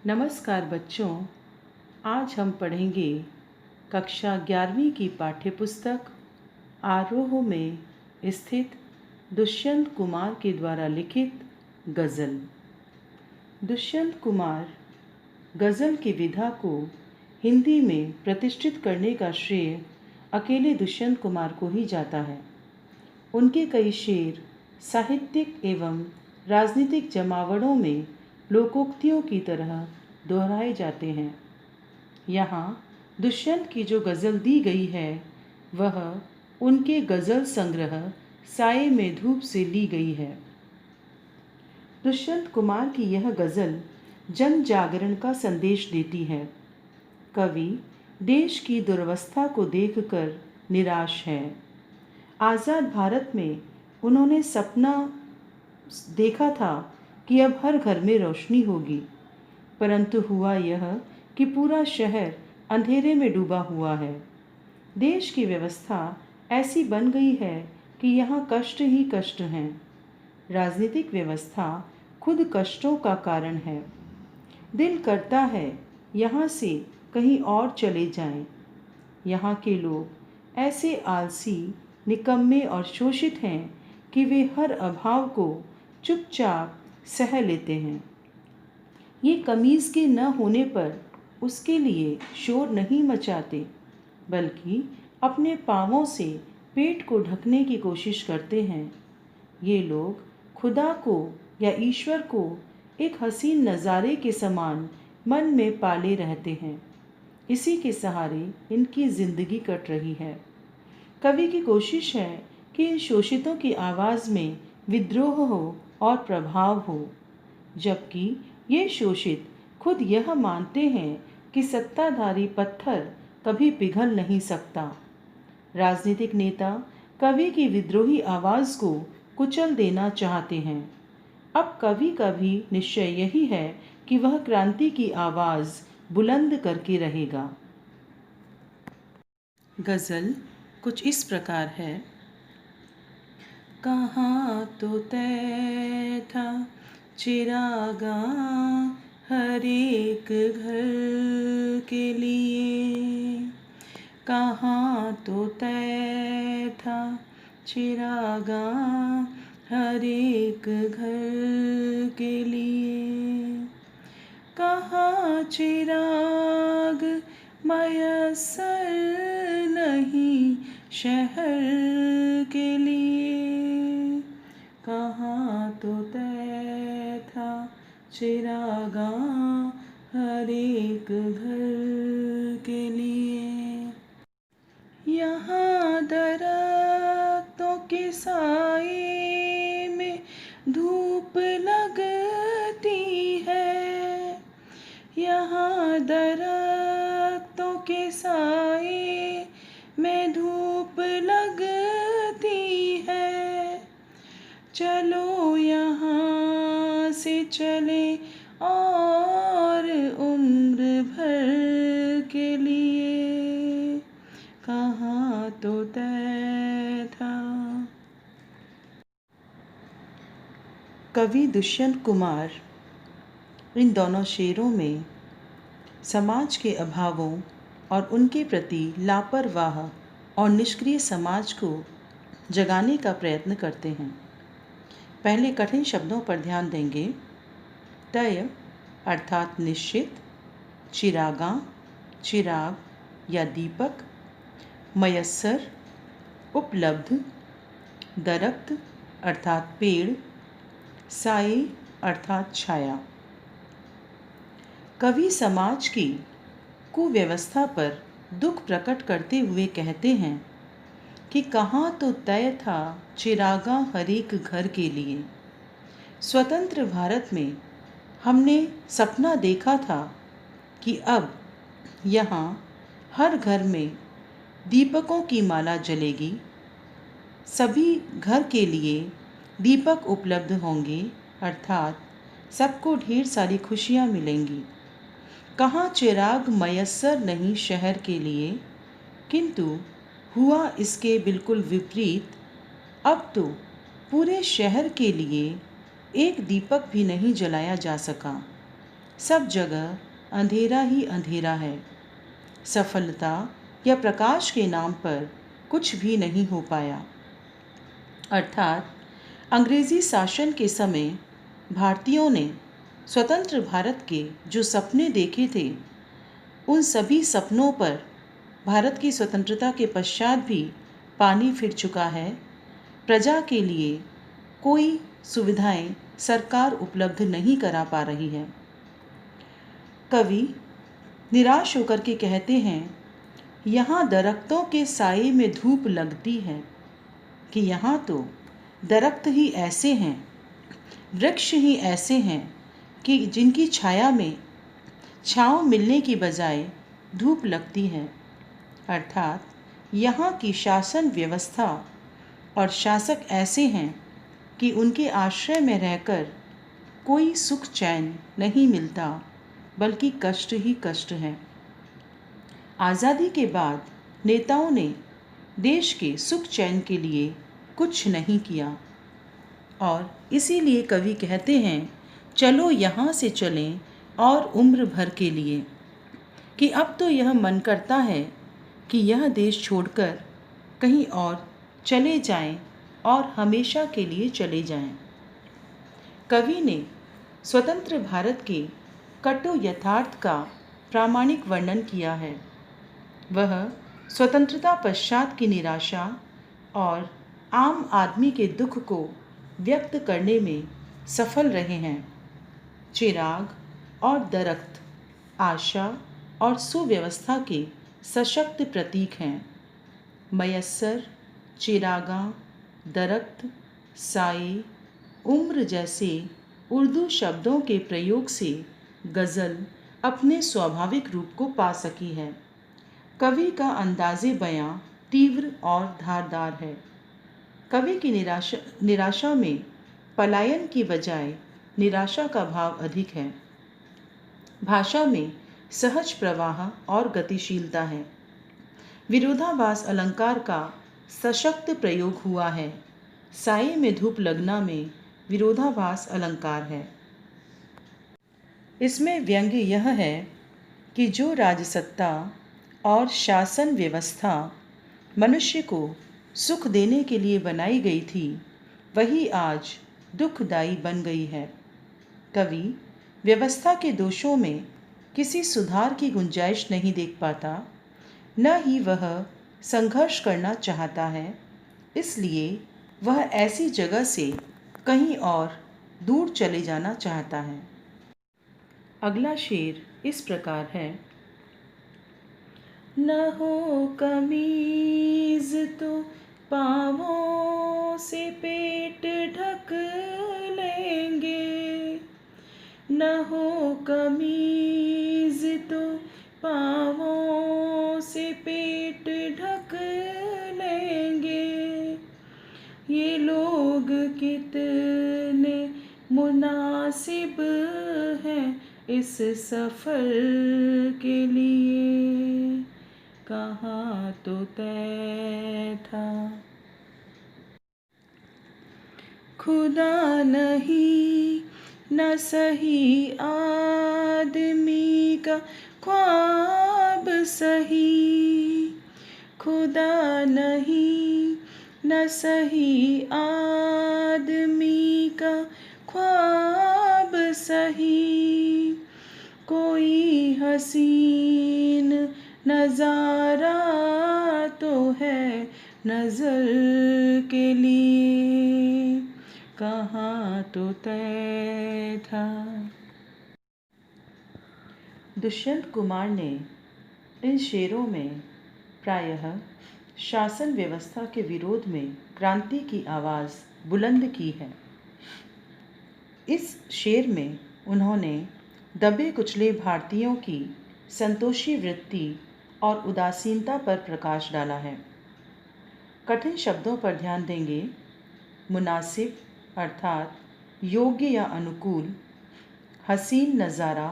नमस्कार बच्चों, आज हम पढ़ेंगे कक्षा 11वीं की पाठ्यपुस्तक आरोह में स्थित दुष्यंत कुमार के द्वारा लिखित गज़ल। दुष्यंत कुमार गज़ल की विधा को हिंदी में प्रतिष्ठित करने का श्रेय अकेले दुष्यंत कुमार को ही जाता है। उनके कई शेर साहित्यिक एवं राजनीतिक जमावड़ों में लोकोक्तियों की तरह दोहराए जाते हैं। यहाँ दुष्यंत की जो गज़ल दी गई है वह उनके गज़ल संग्रह साये में धूप से ली गई है। दुष्यंत कुमार की यह गज़ल जन जागरण का संदेश देती है। कवि देश की दुर्वस्था को देखकर निराश है। आज़ाद भारत में उन्होंने सपना देखा था कि अब हर घर में रोशनी होगी, परंतु हुआ यह कि पूरा शहर अंधेरे में डूबा हुआ है। देश की व्यवस्था ऐसी बन गई है कि यहाँ कष्ट ही कष्ट हैं। राजनीतिक व्यवस्था खुद कष्टों का कारण है। दिल करता है यहाँ से कहीं और चले जाएं। यहाँ के लोग ऐसे आलसी, निकम्मे और शोषित हैं कि वे हर अभाव को चुपचाप सह लेते हैं। ये कमीज़ के न होने पर उसके लिए शोर नहीं मचाते, बल्कि अपने पाँवों से पेट को ढकने की कोशिश करते हैं। ये लोग खुदा को या ईश्वर को एक हसीन नज़ारे के समान मन में पाले रहते हैं। इसी के सहारे इनकी जिंदगी कट रही है। कवि की कोशिश है कि इन शोषितों की आवाज़ में विद्रोह हो और प्रभाव हो, जबकि ये शोषित खुद यह मानते हैं कि सत्ताधारी पत्थर कभी पिघल नहीं सकता। राजनीतिक नेता कवि की विद्रोही आवाज़ को कुचल देना चाहते हैं। अब कवि का भी निश्चय यही है कि वह क्रांति की आवाज़ बुलंद करके रहेगा। गज़ल कुछ इस प्रकार है। कहाँ तो तय था चिरागा हर एक घर के लिए, कहाँ तो तय था चिरागा हर एक घर के लिए, कहाँ चिराग मयसर नहीं शहर के लिए, कहाँ तो तय था चिरागा हर एक घर के लिए। यहाँ दरख्तों के साए में धूप लगती है, यहाँ दरख्तों के साए में धूप लगती है। चलो यहाँ से चले और उम्र भर के लिए, कहाँ तो तय था। कवि दुष्यंत कुमार इन दोनों शेरों में समाज के अभावों और उनके प्रति लापरवाह और निष्क्रिय समाज को जगाने का प्रयत्न करते हैं। पहले कठिन शब्दों पर ध्यान देंगे। तय अर्थात निश्चित, चिरागा चिराग या दीपक, मयस्सर उपलब्ध, दरख्त अर्थात पेड़, साए अर्थात छाया। कवि समाज की कुव्यवस्था पर दुख प्रकट करते हुए कहते हैं कि कहाँ तो तय था चिरागा हर एक घर के लिए। स्वतंत्र भारत में हमने सपना देखा था कि अब यहाँ हर घर में दीपकों की माला जलेगी, सभी घर के लिए दीपक उपलब्ध होंगे, अर्थात सबको ढेर सारी खुशियाँ मिलेंगी। कहाँ चिराग मयस्सर नहीं शहर के लिए, किंतु हुआ इसके बिल्कुल विपरीत। अब तो पूरे शहर के लिए एक दीपक भी नहीं जलाया जा सका। सब जगह अंधेरा ही अंधेरा है। सफलता या प्रकाश के नाम पर कुछ भी नहीं हो पाया। अर्थात अंग्रेजी शासन के समय भारतीयों ने स्वतंत्र भारत के जो सपने देखे थे, उन सभी सपनों पर भारत की स्वतंत्रता के पश्चात भी पानी फिर चुका है। प्रजा के लिए कोई सुविधाएं सरकार उपलब्ध नहीं करा पा रही है। कवि निराश होकर के कहते हैं, यहाँ दरख्तों के साए में धूप लगती है कि यहाँ तो दरख्त ही ऐसे हैं, वृक्ष ही ऐसे हैं कि जिनकी छाया में छाँव मिलने की बजाय धूप लगती है। अर्थात यहाँ की शासन व्यवस्था और शासक ऐसे हैं कि उनके आश्रय में रहकर कोई सुख चैन नहीं मिलता, बल्कि कष्ट ही कष्ट है। आज़ादी के बाद नेताओं ने देश के सुख चैन के लिए कुछ नहीं किया, और इसीलिए कवि कहते हैं, चलो यहाँ से चलें और उम्र भर के लिए, कि अब तो यह मन करता है कि यह देश छोड़कर कहीं और चले जाएं और हमेशा के लिए चले जाएं। कवि ने स्वतंत्र भारत के कटु यथार्थ का प्रामाणिक वर्णन किया है। वह स्वतंत्रता पश्चात की निराशा और आम आदमी के दुख को व्यक्त करने में सफल रहे हैं। चिराग और दरख्त आशा और सुव्यवस्था के सशक्त प्रतीक हैं। मयस्सर, चिरागा, दरख्त, साए, उम्र जैसे उर्दू शब्दों के प्रयोग से गज़ल अपने स्वाभाविक रूप को पा सकी है। कवि का अंदाज़े बयां तीव्र और धारदार है। कवि की निराशा में पलायन की बजाय निराशा का भाव अधिक है। भाषा में सहज प्रवाह और गतिशीलता है। विरोधाभास अलंकार का सशक्त प्रयोग हुआ है। साए में धूप लगना में विरोधाभास अलंकार है। इसमें व्यंग्य यह है कि जो राजसत्ता और शासन व्यवस्था मनुष्य को सुख देने के लिए बनाई गई थी, वही आज दुखदायी बन गई है। कवि व्यवस्था के दोषों में किसी सुधार की गुंजाइश नहीं देख पाता, न ही वह संघर्ष करना चाहता है। इसलिए वह ऐसी जगह से कहीं और दूर चले जाना चाहता है। अगला शेर इस प्रकार है, न हो कमीज तो पाँवों से पेट ढक लेंगे, न हो कमीज तो पाँवों से पेट ढक लेंगे। ये लोग कितने मुनासिब हैं इस सफ़र के लिए, कहाँ तो तय था। खुदा नहीं न सही आदमी का ख्वाब सही, खुदा नहीं न सही आदमी का ख्वाब सही। कोई हसीन नज़ारा तो है नज़र के लिए, कहाँ तो तय था। दुष्यंत कुमार ने इन शेरों में प्रायः शासन व्यवस्था के विरोध में क्रांति की आवाज़ बुलंद की है। इस शेर में उन्होंने दबे कुचले भारतीयों की संतोषी वृत्ति और उदासीनता पर प्रकाश डाला है। कठिन शब्दों पर ध्यान देंगे। मुनासिब अर्थात योग्य या अनुकूल, हसीन नज़ारा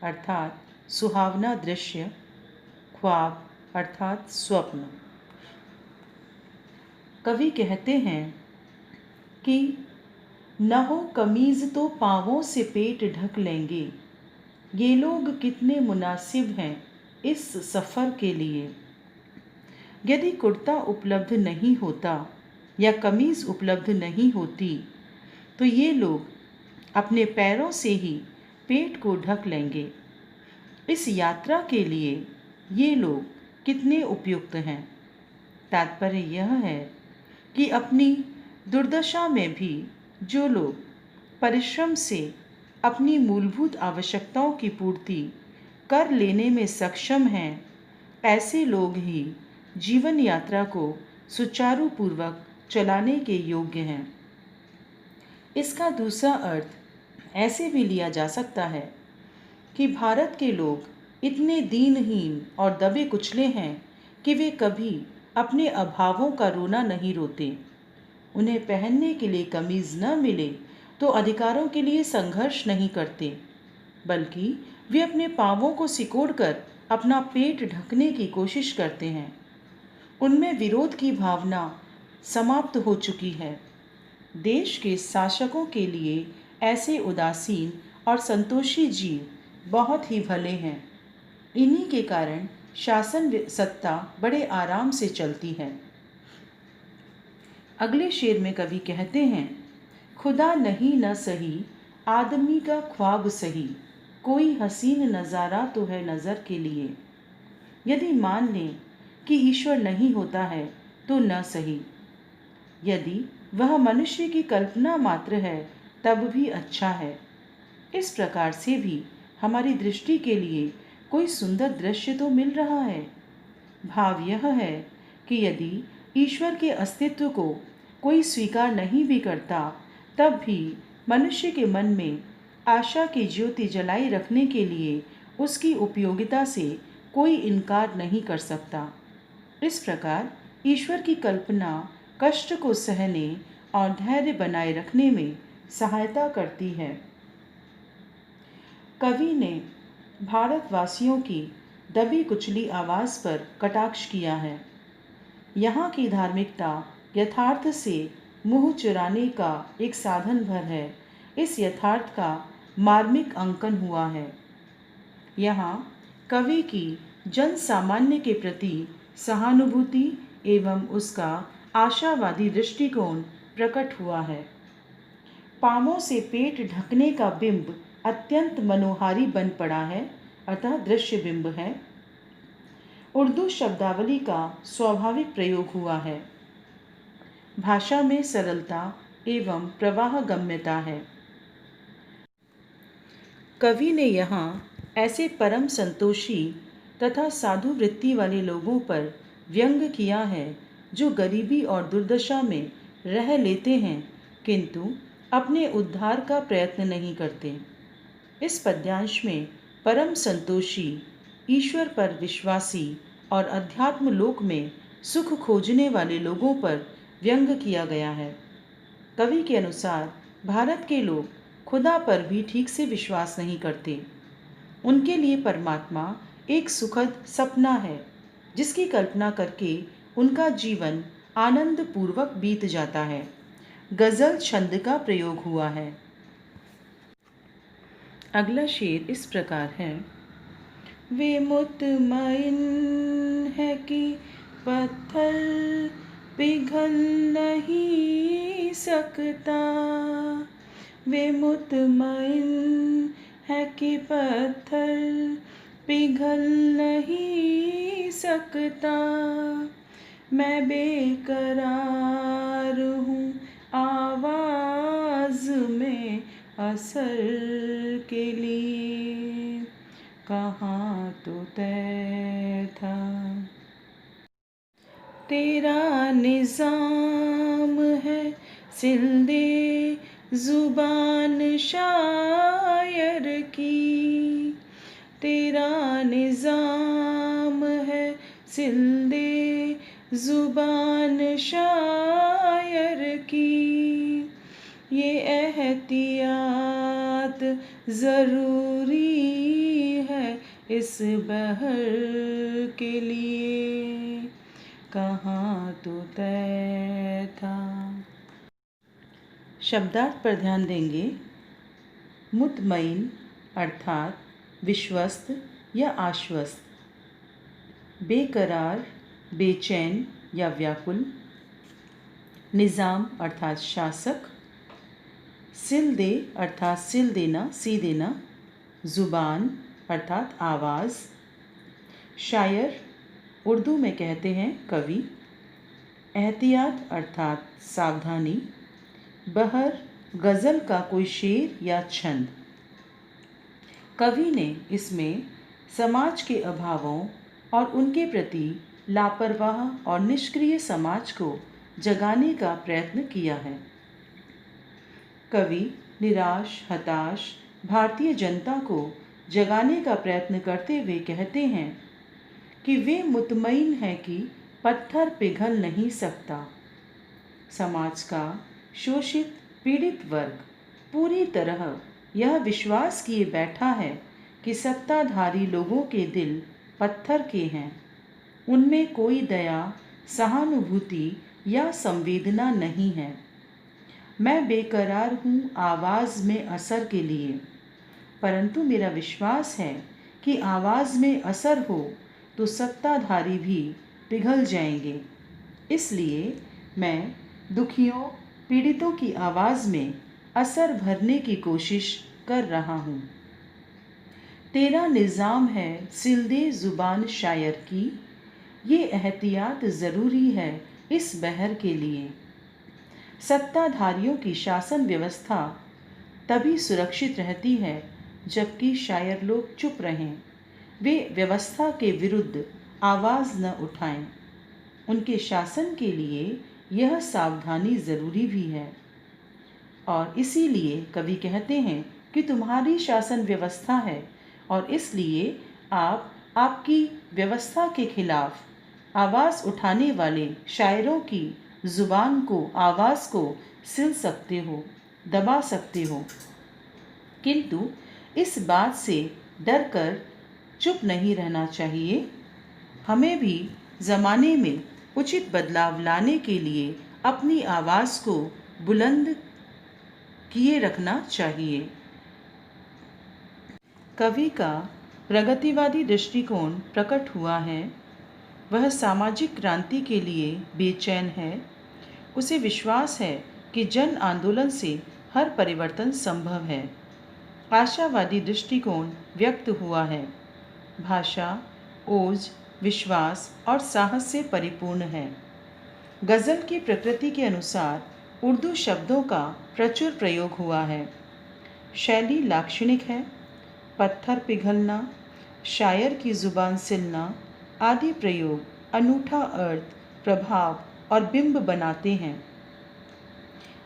अर्थात सुहावना दृश्य, ख्वाब अर्थात स्वप्न। कवि कहते हैं कि न हो कमीज़ तो पाँवों से पेट ढक लेंगे, ये लोग कितने मुनासिब हैं इस सफ़र के लिए। यदि कुर्ता उपलब्ध नहीं होता या कमीज़ उपलब्ध नहीं होती तो ये लोग अपने पैरों से ही पेट को ढक लेंगे। इस यात्रा के लिए ये लोग कितने उपयुक्त हैं। तात्पर्य यह है कि अपनी दुर्दशा में भी जो लोग परिश्रम से अपनी मूलभूत आवश्यकताओं की पूर्ति कर लेने में सक्षम हैं, ऐसे लोग ही जीवन यात्रा को सुचारू पूर्वक चलाने के योग्य हैं। इसका दूसरा अर्थ ऐसे भी लिया जा सकता है कि भारत के लोग इतने दीनहीन और दबे कुचले हैं कि वे कभी अपने अभावों का रोना नहीं रोते। उन्हें पहनने के लिए कमीज़ न मिले तो अधिकारों के लिए संघर्ष नहीं करते, बल्कि वे अपने पाँवों को सिकोड़कर अपना पेट ढकने की कोशिश करते हैं। उनमें विरोध की भावना समाप्त हो चुकी है। देश के शासकों के लिए ऐसे उदासीन और संतोषी जीव बहुत ही भले हैं। इन्हीं के कारण शासन सत्ता बड़े आराम से चलती है। अगले शेर में कवि कहते हैं, खुदा नहीं न सही आदमी का ख्वाब सही, कोई हसीन नज़ारा तो है नज़र के लिए। यदि मान लें कि ईश्वर नहीं होता है तो न सही, यदि वह मनुष्य की कल्पना मात्र है तब भी अच्छा है। इस प्रकार से भी हमारी दृष्टि के लिए कोई सुंदर दृश्य तो मिल रहा है। भाव यह है कि यदि ईश्वर के अस्तित्व को कोई स्वीकार नहीं भी करता, तब भी मनुष्य के मन में आशा की ज्योति जलाई रखने के लिए उसकी उपयोगिता से कोई इनकार नहीं कर सकता। इस प्रकार ईश्वर की कल्पना कष्ट को सहने और धैर्य बनाए रखने में सहायता करती है। कवि ने भारतवासियों की दबी कुचली आवाज़ पर कटाक्ष किया है। यहाँ की धार्मिकता यथार्थ से मुँह चुराने का एक साधन भर है। इस यथार्थ का मार्मिक अंकन हुआ है। यहाँ कवि की जन सामान्य के प्रति सहानुभूति एवं उसका आशावादी दृष्टिकोण प्रकट हुआ है। पाँवों से पेट ढकने का बिंब अत्यंत मनोहारी बन पड़ा है, अतः दृश्य बिंब है। उर्दू शब्दावली का स्वाभाविक प्रयोग हुआ है। भाषा में सरलता एवं प्रवाह गम्यता है। कवि ने यहाँ ऐसे परम संतोषी तथा साधु वृत्ति वाले लोगों पर व्यंग किया है जो गरीबी और दुर्दशा में रह लेते हैं किंतु अपने उद्धार का प्रयत्न नहीं करते। इस पद्यांश में परम संतोषी, ईश्वर पर विश्वासी और अध्यात्म लोक में सुख खोजने वाले लोगों पर व्यंग किया गया है। कवि के अनुसार भारत के लोग खुदा पर भी ठीक से विश्वास नहीं करते। उनके लिए परमात्मा एक सुखद सपना है जिसकी कल्पना करके उनका जीवन आनंद पूर्वक बीत जाता है। गज़ल छंद का प्रयोग हुआ है। अगला शेर इस प्रकार है, वे मुतमइन है कि पत्थर पिघल नहीं सकता, वे मुतमइन है कि पत्थर पिघल नहीं सकता, मैं बेकरार हूँ आवाज़ में असर के लिए, कहाँ तो तय था तेरा निज़ाम है सिल्दे ज़ुबान शायर की, तेरा निज़ाम है सिल्दे ज़ुबान शायर की, ये एहतियात ज़रूरी है इस बहर के लिए, कहाँ तो तय था। शब्दार्थ पर ध्यान देंगे। मुतमईन अर्थात विश्वस्त या आश्वस्त, बेकरार, बेचैन या व्याकुल, निज़ाम अर्थात शासक, सिल दे अर्थात सिल देना, सी देना, ज़ुबान अर्थात आवाज़, शायर उर्दू में कहते हैं कवि, एहतियात अर्थात सावधानी, बहर गज़ल का कोई शेर या छंद। कवि ने इसमें समाज के अभावों और उनके प्रति लापरवाह और निष्क्रिय समाज को जगाने का प्रयत्न किया है। कवि निराश, हताश भारतीय जनता को जगाने का प्रयत्न करते हुए कहते हैं कि वे मुतमईन हैं कि पत्थर पिघल नहीं सकता। समाज का शोषित पीड़ित वर्ग पूरी तरह यह विश्वास किए बैठा है कि सत्ताधारी लोगों के दिल पत्थर के हैं, उनमें कोई दया, सहानुभूति या संवेदना नहीं है। मैं बेकरार हूँ आवाज़ में असर के लिए, परंतु मेरा विश्वास है कि आवाज़ में असर हो तो सत्ताधारी भी पिघल जाएंगे। इसलिए मैं दुखियों, पीड़ितों की आवाज़ में असर भरने की कोशिश कर रहा हूँ। तेरा निज़ाम है सिलदे ज़ुबान शायर की, ये एहतियात ज़रूरी है इस बहर के लिए। सत्ताधारियों की शासन व्यवस्था तभी सुरक्षित रहती है जबकि शायर लोग चुप रहें, वे व्यवस्था के विरुद्ध आवाज़ न उठाएं। उनके शासन के लिए यह सावधानी ज़रूरी भी है। और इसीलिए कवि कहते हैं कि तुम्हारी शासन व्यवस्था है और इसलिए आप आपकी व्यवस्था के खिलाफ आवाज़ उठाने वाले शायरों की ज़ुबान को, आवाज़ को सिल सकते हो, दबा सकते हो। किंतु इस बात से डर कर चुप नहीं रहना चाहिए। हमें भी ज़माने में उचित बदलाव लाने के लिए अपनी आवाज़ को बुलंद किए रखना चाहिए। कवि का प्रगतिवादी दृष्टिकोण प्रकट हुआ है। वह सामाजिक क्रांति के लिए बेचैन है। उसे विश्वास है कि जन आंदोलन से हर परिवर्तन संभव है। आशावादी दृष्टिकोण व्यक्त हुआ है। भाषा ओज, विश्वास और साहस से परिपूर्ण है। गज़ल की प्रकृति के अनुसार उर्दू शब्दों का प्रचुर प्रयोग हुआ है। शैली लाक्षणिक है। पत्थर पिघलना, शायर की ज़ुबान सिलना आदि प्रयोग अनूठा अर्थ, प्रभाव और बिंब बनाते हैं।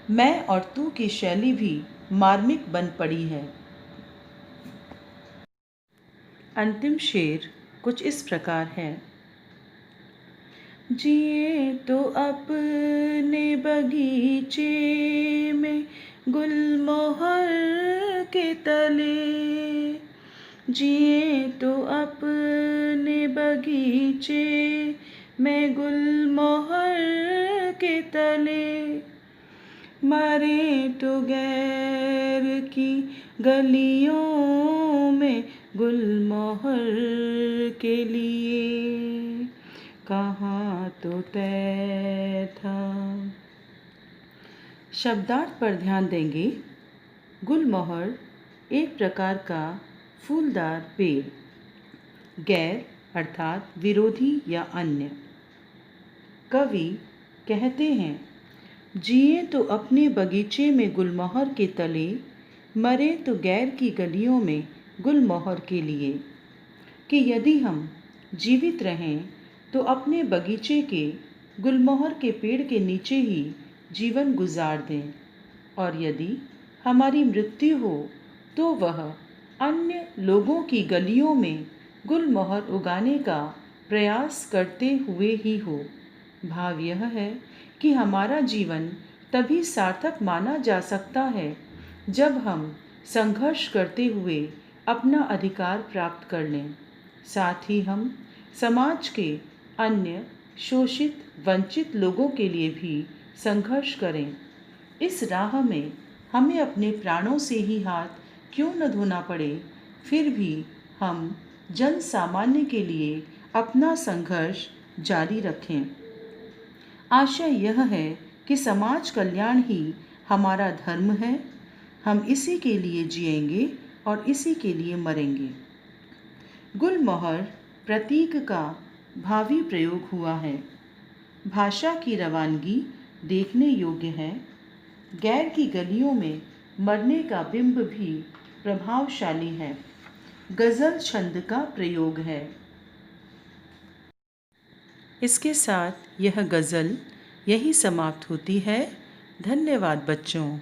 मैं और तू की शैली भी मार्मिक बन पड़ी है। अंतिम शेर कुछ इस प्रकार है। जिए तो अपने बगीचे में गुलमोहर के तले, जिए तो अपने बगीचे में गुलमोहर के तले, मरे तो गैर की गलियों में गुलमोहर के लिए, कहाँ तो तय था। शब्दार्थ पर ध्यान देंगे। गुलमोहर एक प्रकार का फूलदार पेड़, गैर अर्थात विरोधी या अन्य। कवि कहते हैं, जिए तो अपने बगीचे में गुलमोहर के तले, मरे तो गैर की गलियों में गुलमोहर के लिए, कि यदि हम जीवित रहें तो अपने बगीचे के गुलमोहर के पेड़ के नीचे ही जीवन गुजार दें, और यदि हमारी मृत्यु हो तो वह अन्य लोगों की गलियों में गुलमोहर उगाने का प्रयास करते हुए ही हो। भाव यह है कि हमारा जीवन तभी सार्थक माना जा सकता है जब हम संघर्ष करते हुए अपना अधिकार प्राप्त कर लें। साथ ही हम समाज के अन्य शोषित, वंचित लोगों के लिए भी संघर्ष करें। इस राह में हमें अपने प्राणों से ही हाथ क्यों न धोना पड़े, फिर भी हम जन सामान्य के लिए अपना संघर्ष जारी रखें। आशय यह है कि समाज कल्याण ही हमारा धर्म है। हम इसी के लिए जिएंगे और इसी के लिए मरेंगे। गुलमोहर प्रतीक का भावी प्रयोग हुआ है। भाषा की रवानगी देखने योग्य है। गैर की गलियों में मरने का बिंब भी प्रभावशाली है। गज़ल छंद का प्रयोग है। इसके साथ यह गज़ल यही समाप्त होती है। धन्यवाद बच्चों।